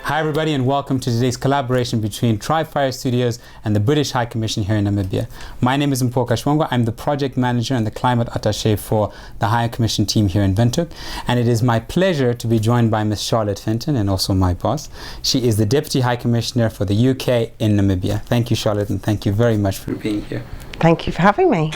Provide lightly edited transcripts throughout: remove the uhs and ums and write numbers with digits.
Hi everybody and welcome to today's collaboration between Tri-Fire Studios and the British High Commission here in Namibia. My name is Mpoka Shwangwa. I'm the project manager and the climate attaché for the High Commission team here in Windhoek. And it is my pleasure to be joined by Ms. Charlotte Fenton and also my boss. She is the Deputy High Commissioner for the UK in Namibia. Thank you, Charlotte, and thank you very much for being here. Thank you for having me.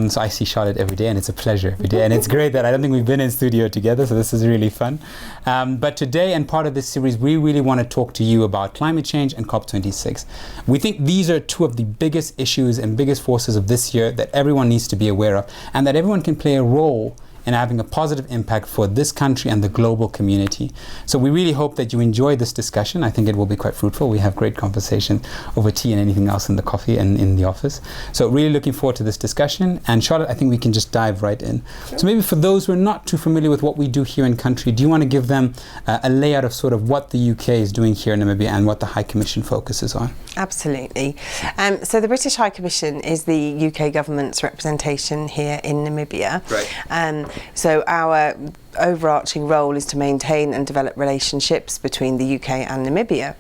So I see Charlotte every day and it's a pleasure every day. And it's great that I don't think we've been in studio together, so this is really fun. But today and part of this series, we really want to talk to you about climate change and COP26. We think these are two of the biggest issues and biggest forces of this year that everyone needs to be aware of and that everyone can play a role in having a positive impact for this country and the global community. So we really hope that you enjoy this discussion. I think it will be quite fruitful. We have great conversation over tea and anything else in the coffee and in the office. So really looking forward to this discussion. And Charlotte, I think we can just dive right in. Sure. So maybe for those who are not too familiar with what we do here in country, do you want to give them a layout of sort of what the UK is doing here in Namibia and what the High Commission focuses on? Absolutely. So the British High Commission is the UK government's representation here in Namibia. Right. So our overarching role is to maintain and develop relationships between the UK and Namibia.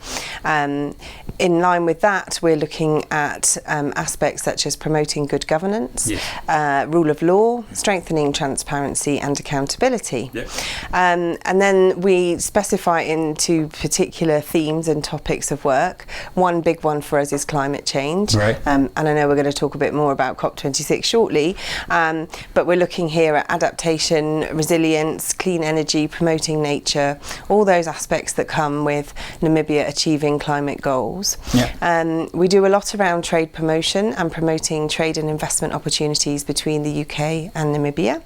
In line with that, we're looking at aspects such as promoting good governance, yes, rule of law, strengthening transparency and accountability. Yes. And then we specify into particular themes and topics of work. One big one for us is climate change. Right. And I know we're going to talk a bit more about COP26 shortly, but we're looking here at adaptation, resilience, clean energy, promoting nature, all those aspects that come with Namibia achieving climate goals. Yeah. We do a lot around trade promotion and promoting trade and investment opportunities between the UK and Namibia.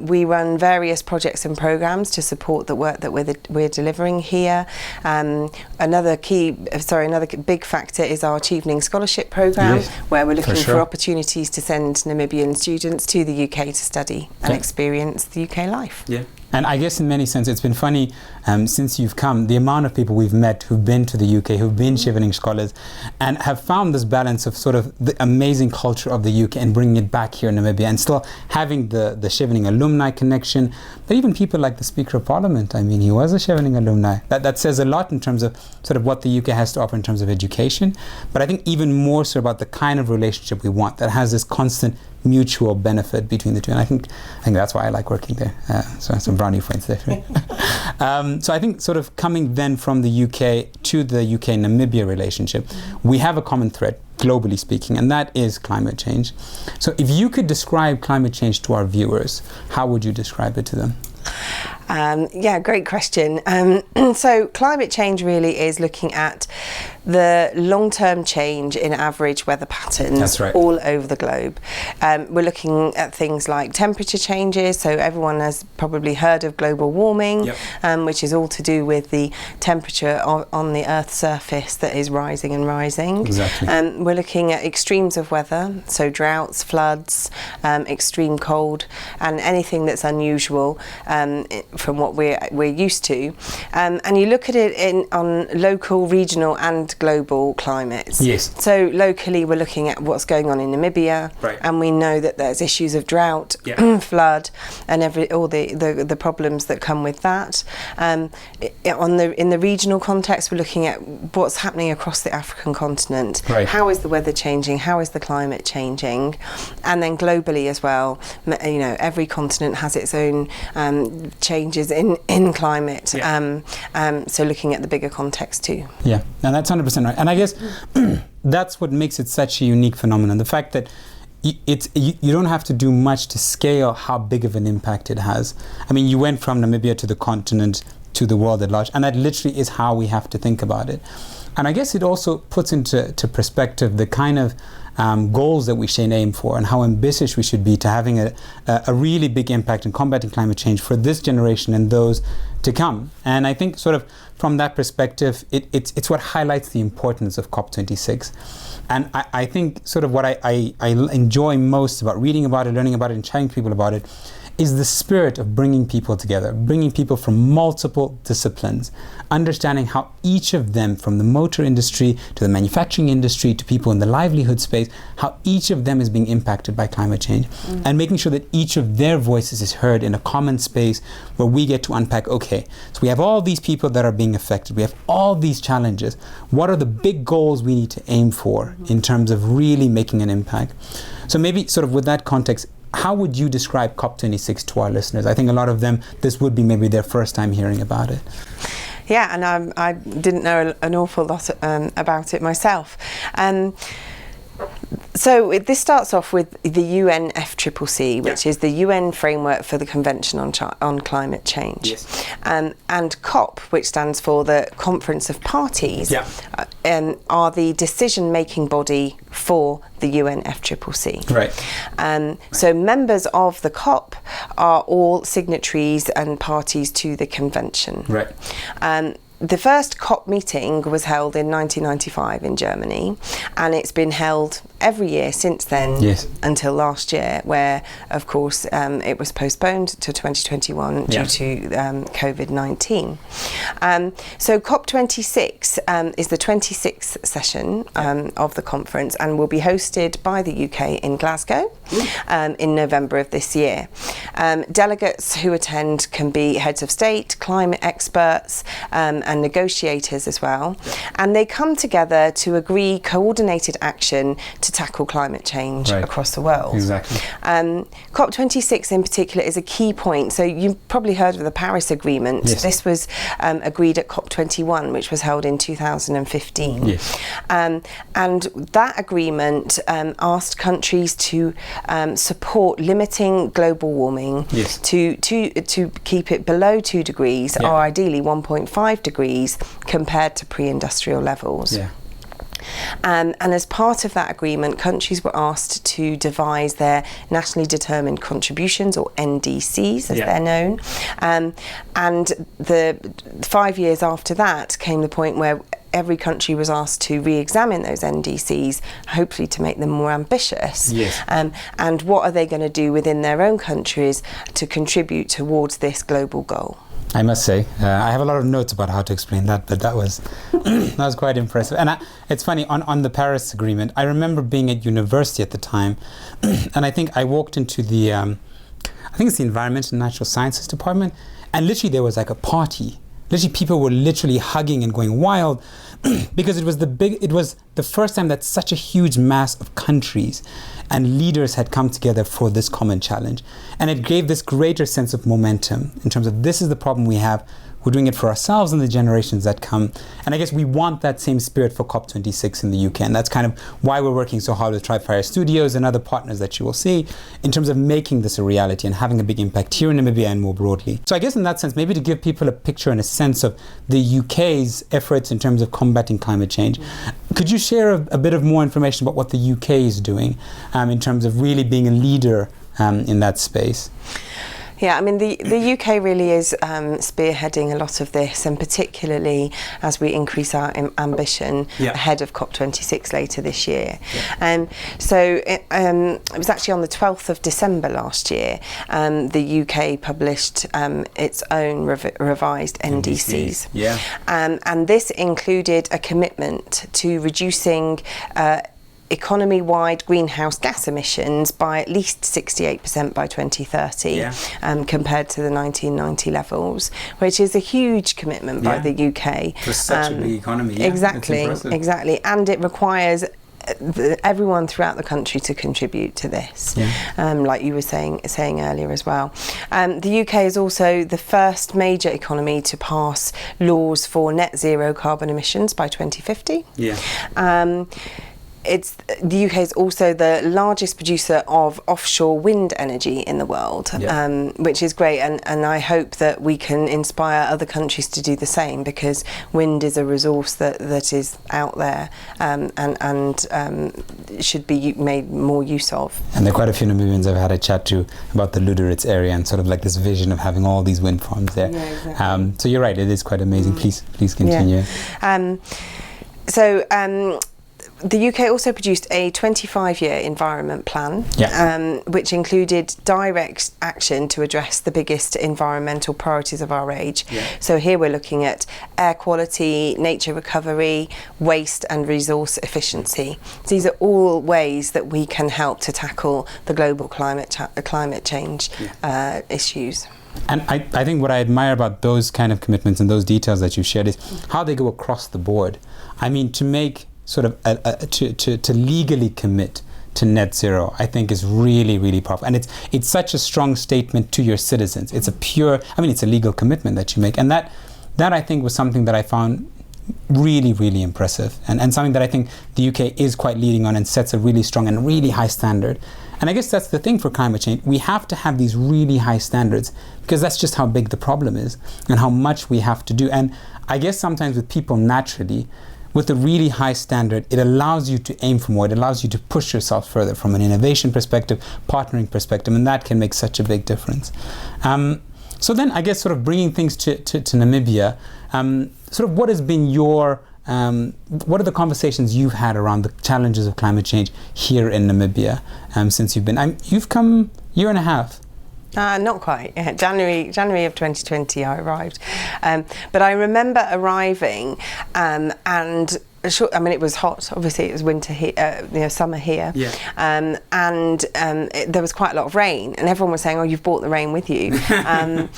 We run various projects and programs to support the work that we're delivering here. Another big factor is our Achieving Scholarship program, yes, where we're looking for opportunities to send Namibian students to the UK to study and experience the UK life. Yeah. And I guess in many sense it's been funny since you've come, the amount of people we've met who've been to the UK, who've been Chevening scholars and have found this balance of sort of the amazing culture of the UK and bringing it back here in Namibia and still having the Chevening alumni connection, but even people like the Speaker of Parliament. I mean, he was a Chevening alumni. That says a lot in terms of sort of what the UK has to offer in terms of education, but I think even more so about the kind of relationship we want that has this constant mutual benefit between the two, and I think that's why I like working there. So some brownie points there. So I think sort of coming then from the UK to the UK-Namibia relationship, we have a common thread, globally speaking, and that is climate change. So if you could describe climate change to our viewers, how would you describe it to them? Yeah, great question. So climate change really is looking at the long-term change in average weather patterns all over the globe. We're looking at things like temperature changes, so everyone has probably heard of global warming, which is all to do with the temperature on the Earth's surface that is rising and rising. Exactly. We're looking at extremes of weather, so droughts, floods, extreme cold, and anything that's unusual from what we're used to. And you look at it on local, regional and global climates. Yes. So locally we're looking at what's going on in Namibia, and we know that there's issues of drought, flood, and all the problems that come with that. In the regional context, we're looking at what's happening across the African continent. Right. How is the weather changing? How is the climate changing? And then globally as well, you know, every continent has its own changes in climate. So looking at the bigger context too. Yeah, and that's 100% right. And I guess that's what makes it such a unique phenomenon. The fact that you don't have to do much to scale how big of an impact it has. I mean, you went from Namibia to the continent to the world at large, and that literally is how we have to think about it. And I guess it also puts into perspective the kind of goals that we should aim for and how ambitious we should be to having a really big impact in combating climate change for this generation and those to come. And I think sort of from that perspective, it's what highlights the importance of COP26. And I think sort of what I enjoy most about reading about it, learning about it, and chatting to people about it is the spirit of bringing people together, bringing people from multiple disciplines, understanding how each of them, from the motor industry to the manufacturing industry to people in the livelihood space, how each of them is being impacted by climate change, and making sure that each of their voices is heard in a common space where we get to unpack, okay, so we have all these people that are being affected, we have all these challenges. What are the big goals we need to aim for in terms of really making an impact? So maybe sort of with that context, how would you describe COP26 to our listeners? I think a lot of them, this would be maybe their first time hearing about it. Yeah, and I didn't know an awful lot about it myself. So this starts off with the UNFCCC, which is the UN Framework for the Convention on Climate Change. Yes. And COP, which stands for the Conference of Parties, are the decision-making body for the UNFCCC. Right. So members of the COP are all signatories and parties to the convention. Right. The first COP meeting was held in 1995 in Germany, and it's been held every year since then, until last year, where, of course, it was postponed to 2021 due to COVID-19. So COP26 is the 26th session of the conference and will be hosted by the UK in Glasgow in November of this year. Delegates who attend can be heads of state, climate experts, and negotiators as well, and they come together to agree coordinated action to tackle climate change across the world. Exactly. COP26 in particular is a key point. So you've probably heard of the Paris Agreement. Yes. This was agreed at COP21, which was held in 2015. Yes. And that agreement asked countries to support limiting global warming to keep it below 2 degrees, or ideally 1.5 degrees compared to pre-industrial levels. And as part of that agreement, countries were asked to devise their nationally determined contributions, or NDCs as they're known. And the 5 years after that came the point where every country was asked to re-examine those NDCs, hopefully to make them more ambitious. And what are they going to do within their own countries to contribute towards this global goal? I must say, I have a lot of notes about how to explain that, but that was that was quite impressive. And it's funny, on the Paris Agreement, I remember being at university at the time, and I think I walked into the, I think it's the Environmental and Natural Sciences Department, and literally there was like a party. Literally people were literally hugging and going wild because it was the first time that such a huge mass of countries and leaders had come together for this common challenge. And it gave this greater sense of momentum in terms of, this is the problem we have. We're doing it for ourselves and the generations that come. And I guess we want that same spirit for COP26 in the UK. And that's kind of why we're working so hard with Tripfire Studios and other partners that you will see in terms of making this a reality and having a big impact here in Namibia and more broadly. So I guess in that sense, maybe to give people a picture and a sense of the UK's efforts in terms of combating climate change, could you share a bit of more information about what the UK is doing in terms of really being a leader in that space? Yeah, I mean, the UK really is spearheading a lot of this, and particularly as we increase our ambition ahead of COP26 later this year. So it was actually on the 12th of December last year, the UK published its own revised NDCs. And this included a commitment to reducing economy-wide greenhouse gas emissions by at least 68% by 2030 compared to the 1990 levels, which is a huge commitment by the UK. For such a big economy. Exactly. And it requires everyone throughout the country to contribute to this, like you were saying earlier as well. The UK is also the first major economy to pass laws for net zero carbon emissions by 2050. The UK is also the largest producer of offshore wind energy in the world, which is great, and I hope that we can inspire other countries to do the same, because wind is a resource that is out there and should be made more use of. And there are quite a few Namibians I've had a chat to about the Luderitz area and sort of like this vision of having all these wind farms there. So you're right, it is quite amazing. Please continue. The UK also produced a 25-year environment plan, which included direct action to address the biggest environmental priorities of our age. So here we're looking at air quality, nature recovery, waste and resource efficiency. These are all ways that we can help to tackle the global climate change issues. And I think what I admire about those kind of commitments and those details that you shared is how they go across the board. I mean, to make sort of to legally commit to net zero, I think is really, really powerful. And it's such a strong statement to your citizens. It's it's a legal commitment that you make. And that I think was something that I found really, really impressive, and something that I think the UK is quite leading on and sets a really strong and really high standard. And I guess that's the thing for climate change. We have to have these really high standards because that's just how big the problem is and how much we have to do. And I guess sometimes with people naturally, with a really high standard, it allows you to aim for more. It allows you to push yourself further from an innovation perspective, partnering perspective, and that can make such a big difference. So then I guess sort of bringing things to Namibia, sort of what has been your, what are the conversations you've had around the challenges of climate change here in Namibia since you've been, you've come a year and a half. Not quite. January of 2020 I arrived. But I remember arriving and it was hot. Obviously, it was winter here, summer here, and there was quite a lot of rain, and everyone was saying, "Oh, you've brought the rain with you." And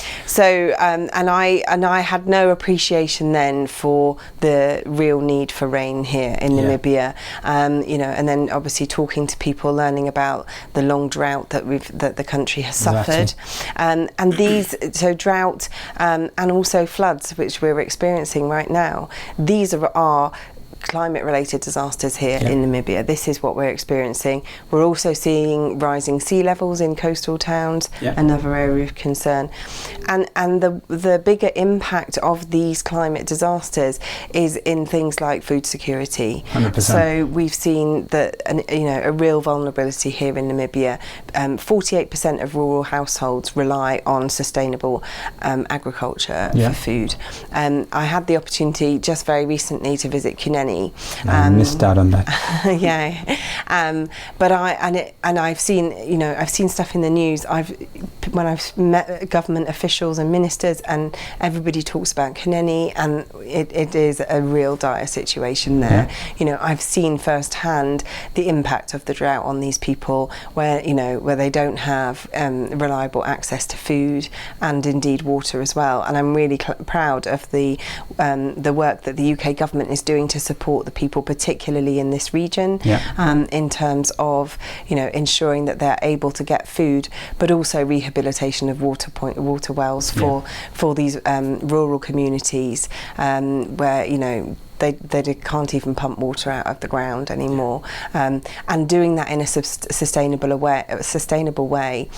I had no appreciation then for the real need for rain here in Namibia. And then obviously talking to people, learning about the long drought that the country has suffered, and these drought and also floods, which we're experiencing right now. These are climate-related disasters here in Namibia. This is what we're experiencing. We're also seeing rising sea levels in coastal towns, another area of concern. And the bigger impact of these climate disasters is in things like food security. 100%. So we've seen that a real vulnerability here in Namibia. 48% of rural households rely on sustainable agriculture for food. I had the opportunity just very recently to visit Kunene. I missed out on that. But I've seen stuff in the news. When I've met government officials and ministers, and everybody talks about Kunene, and it is a real dire situation there. I've seen firsthand the impact of the drought on these people, where they don't have reliable access to food and indeed water as well. And I'm really proud of the work that the UK government is doing to support the people, particularly in this region, in terms of ensuring that they're able to get food, but also rehabilitation of water wells for these rural communities where they can't even pump water out of the ground anymore, and doing that in a sustainable way.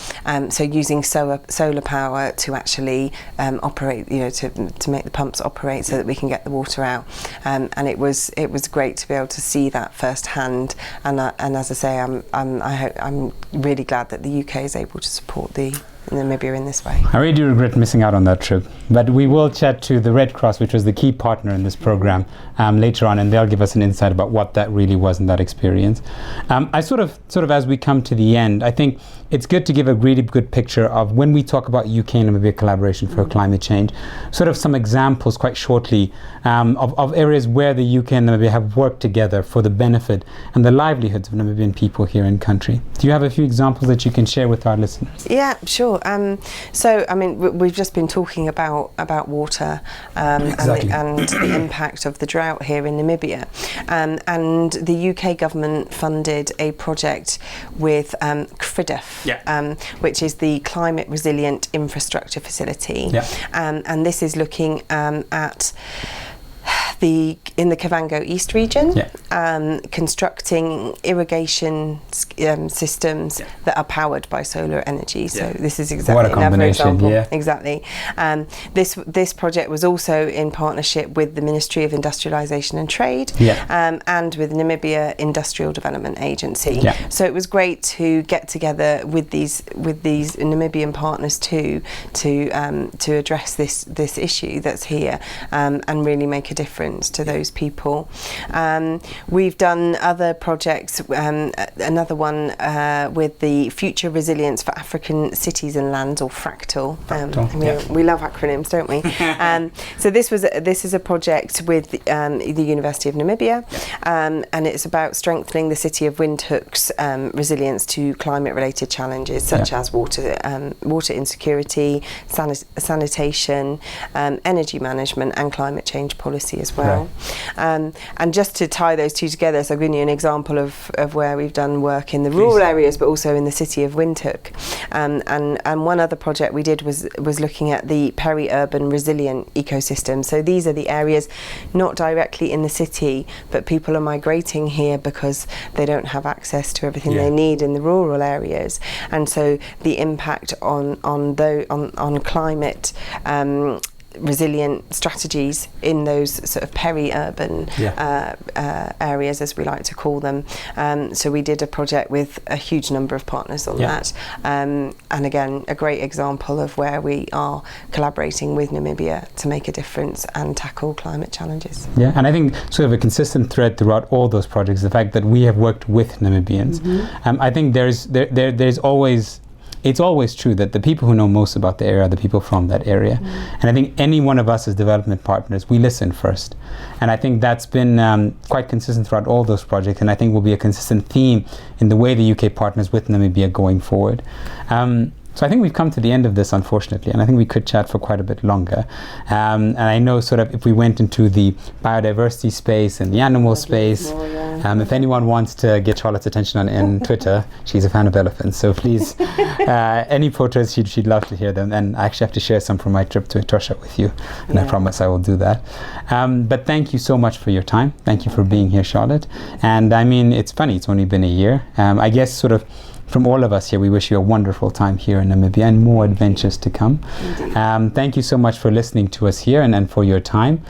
So using solar power to actually operate, to make the pumps operate so that we can get the water out. And it was great to be able to see that firsthand. And as I say, I'm really glad that the UK is able to support Namibia in this way. I really do regret missing out on that trip, but we will chat to the Red Cross, which was the key partner in this program, later on, and they'll give us an insight about what that really was in that experience. I sort of as we come to the end, I think it's good to give a really good picture of when we talk about UK and Namibia collaboration for climate change, sort of some examples quite shortly of areas where the UK and Namibia have worked together for the benefit and the livelihoods of Namibian people here in country. Do you have a few examples that you can share with our listeners? Yeah, sure. So, we've just been talking about water Exactly. and the impact of the drought here in Namibia. And the UK government funded a project with CRIDF, which is the Climate Resilient Infrastructure Facility. And this is looking at in the Kavango East region, constructing irrigation systems that are powered by solar energy. So this is exactly another example. Exactly. This project was also in partnership with the Ministry of Industrialisation and Trade, and with Namibia Industrial Development Agency. So it was great to get together with these Namibian partners to address this issue that's here, and really make a difference difference to those people. We've done other projects, another one with the Future Resilience for African Cities and Lands, or FRACTAL. We love acronyms, don't we? So this is a project with the University of Namibia, and it's about strengthening the city of Windhoek's resilience to climate-related challenges such as water insecurity, sanitation, energy management, and climate change policy as well. And just to tie those two together, so I'll give you an example of where we've done work in the rural areas, but also in the city of Windhoek. And one other project we did was looking at the peri-urban resilient ecosystem. So these are the areas not directly in the city, but people are migrating here because they don't have access to everything they need in the rural areas. And so the impact on climate resilient strategies in those sort of peri-urban areas, as we like to call them. So we did a project with a huge number of partners on that. And again, a great example of where we are collaborating with Namibia to make a difference and tackle climate challenges. Yeah, and I think sort of a consistent thread throughout all those projects, the fact that we have worked with Namibians. I think there's always, it's always true that the people who know most about the area are the people from that area. And I think any one of us as development partners, we listen first. And I think that's been quite consistent throughout all those projects, and I think will be a consistent theme in the way the UK partners with Namibia going forward. So I think we've come to the end of this, unfortunately, and I think we could chat for quite a bit longer. And I know sort of if we went into the biodiversity space and the animal space, if anyone wants to get Charlotte's attention on Twitter, she's a fan of elephants. So please, any photos, she'd love to hear them. And I actually have to share some from my trip to Etosha with you, and I promise I will do that. But thank you so much for your time. Thank you for being here, Charlotte. And I mean, it's funny, it's only been a year. I guess sort of from all of us here, we wish you a wonderful time here in Namibia and more adventures to come. Thank you so much for listening to us here and for your time.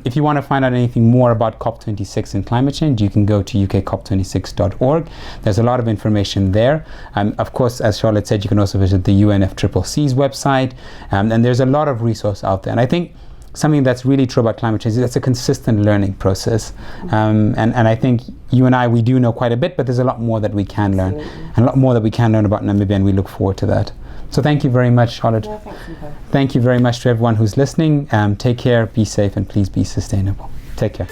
If you want to find out anything more about COP26 and climate change, you can go to ukcop26.org. There's a lot of information there. Of course, as Charlotte said, you can also visit the UNFCCC's website, and there's a lot of resource out there. And I think something that's really true about climate change is that's a consistent learning process. And I think you and I, we do know quite a bit, but there's a lot more that we can learn, and a lot more that we can learn about Namibia, and we look forward to that. So thank you very much, Charlotte. Thank you very much to everyone who's listening. Take care, be safe, and please be sustainable. Take care.